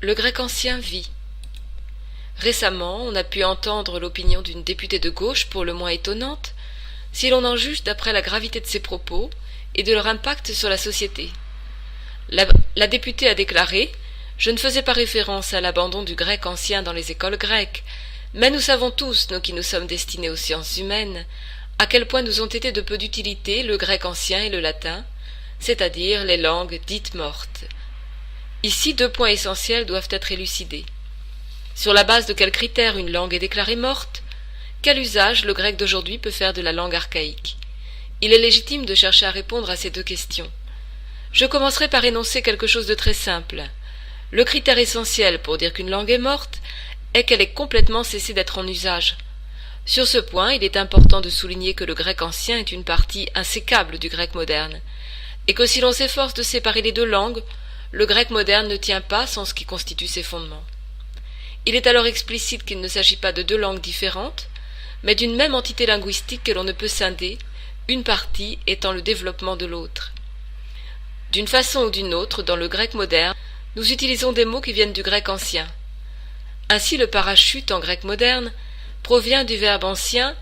Le grec ancien vit. Récemment, on a pu entendre l'opinion d'une députée de gauche pour le moins étonnante, si l'on en juge d'après la gravité de ses propos et de leur impact sur la société. La députée a déclaré « Je ne faisais pas référence à l'abandon du grec ancien dans les écoles grecques, mais nous savons tous, nous qui nous sommes destinés aux sciences humaines, à quel point nous ont été de peu d'utilité le grec ancien et le latin, c'est-à-dire les langues dites mortes. Ici, deux points essentiels doivent être élucidés. Sur la base de quels critères une langue est déclarée morte? Quel usage le grec d'aujourd'hui peut faire de la langue archaïque? Il est légitime de chercher à répondre à ces deux questions. Je commencerai par énoncer quelque chose de très simple. Le critère essentiel pour dire qu'une langue est morte est qu'elle ait complètement cessé d'être en usage. Sur ce point, il est important de souligner que le grec ancien est une partie insécable du grec moderne, et que si l'on s'efforce de séparer les deux langues, le grec moderne ne tient pas sans ce qui constitue ses fondements. Il est alors explicite qu'il ne s'agit pas de deux langues différentes, mais d'une même entité linguistique que l'on ne peut scinder, une partie étant le développement de l'autre. D'une façon ou d'une autre, dans le grec moderne, nous utilisons des mots qui viennent du grec ancien. Ainsi, le parachute en grec moderne provient du verbe ancien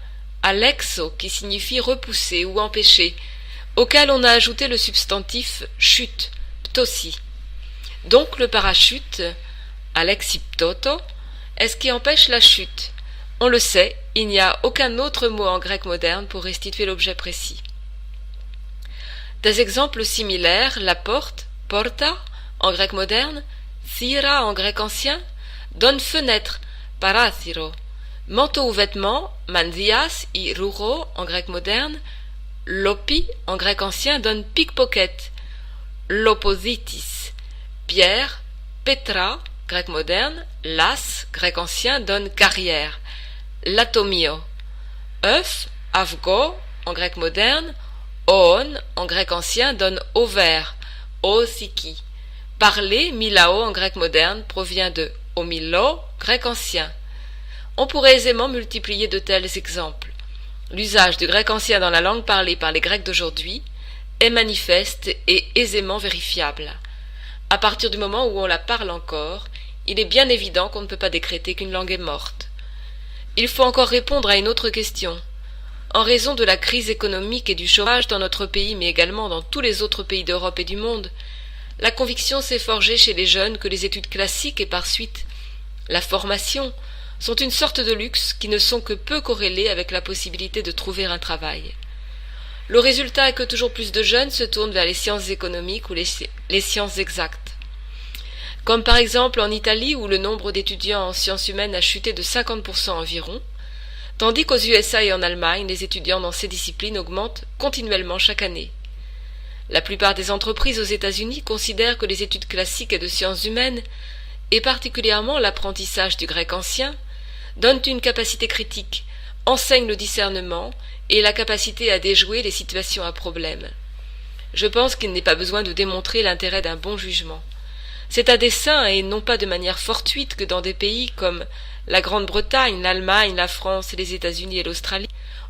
alexo, qui signifie repousser ou empêcher, auquel on a ajouté le substantif chute, ptosi. Donc le parachute, alexiptoto, est ce qui empêche la chute. On le sait, il n'y a aucun autre mot en grec moderne pour restituer l'objet précis. Des exemples similaires, la porte, porta, en grec moderne, thira en grec ancien, donne fenêtre, parathiro, manteau ou vêtement, mandias et rouro en grec moderne, lopi en grec ancien donne pickpocket, lopositis, pierre, petra, grec moderne, las, grec ancien donne carrière, latomio, œuf, avgo en grec moderne, oon en grec ancien donne ovaire, othiki. Parler, milao en grec moderne provient de omilo, grec ancien. On pourrait aisément multiplier de tels exemples. L'usage du grec ancien dans la langue parlée par les Grecs d'aujourd'hui est manifeste et aisément vérifiable. À partir du moment où on la parle encore, il est bien évident qu'on ne peut pas décréter qu'une langue est morte. Il faut encore répondre à une autre question. En raison de la crise économique et du chômage dans notre pays, mais également dans tous les autres pays d'Europe et du monde, la conviction s'est forgée chez les jeunes que les études classiques et par suite la formation sont une sorte de luxe qui ne sont que peu corrélées avec la possibilité de trouver un travail. Le résultat est que toujours plus de jeunes se tournent vers les sciences économiques ou les sciences exactes. Comme par exemple en Italie où le nombre d'étudiants en sciences humaines a chuté de 50% environ, tandis qu'aux USA et en Allemagne, les étudiants dans ces disciplines augmentent continuellement chaque année. La plupart des entreprises aux États-Unis considèrent que les études classiques et de sciences humaines, et particulièrement l'apprentissage du grec ancien, donnent une capacité critique, enseignent le discernement et la capacité à déjouer les situations à problème. Je pense qu'il n'est pas besoin de démontrer l'intérêt d'un bon jugement. C'est à dessein et non pas de manière fortuite que dans des pays comme la Grande-Bretagne, l'Allemagne, la France, les États-Unis et l'Australie,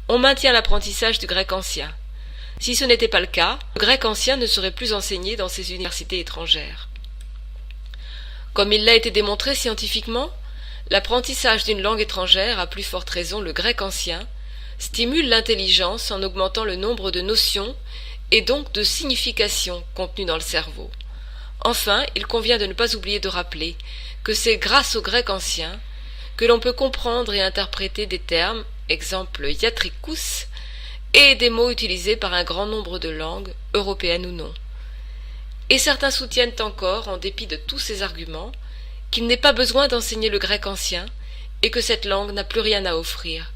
on maintient l'apprentissage du grec ancien. Si ce n'était pas le cas, le grec ancien ne serait plus enseigné dans ces universités étrangères. Comme il l'a été démontré scientifiquement, l'apprentissage d'une langue étrangère, à plus forte raison le grec ancien, stimule l'intelligence en augmentant le nombre de notions et donc de significations contenues dans le cerveau. Enfin, il convient de ne pas oublier de rappeler que c'est grâce au grec ancien que l'on peut comprendre et interpréter des termes, exemple iatrikous, et des mots utilisés par un grand nombre de langues, européennes ou non. Et certains soutiennent encore, en dépit de tous ces arguments, qu'il n'est pas besoin d'enseigner le grec ancien et que cette langue n'a plus rien à offrir.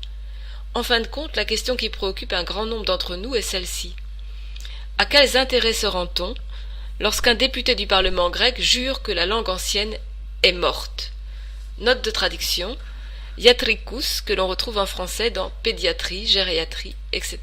En fin de compte, la question qui préoccupe un grand nombre d'entre nous est celle-ci. À quels intérêts se rend-on lorsqu'un député du Parlement grec jure que la langue ancienne est morte? Note de traduction, iatrikous, que l'on retrouve en français dans pédiatrie, gériatrie, etc.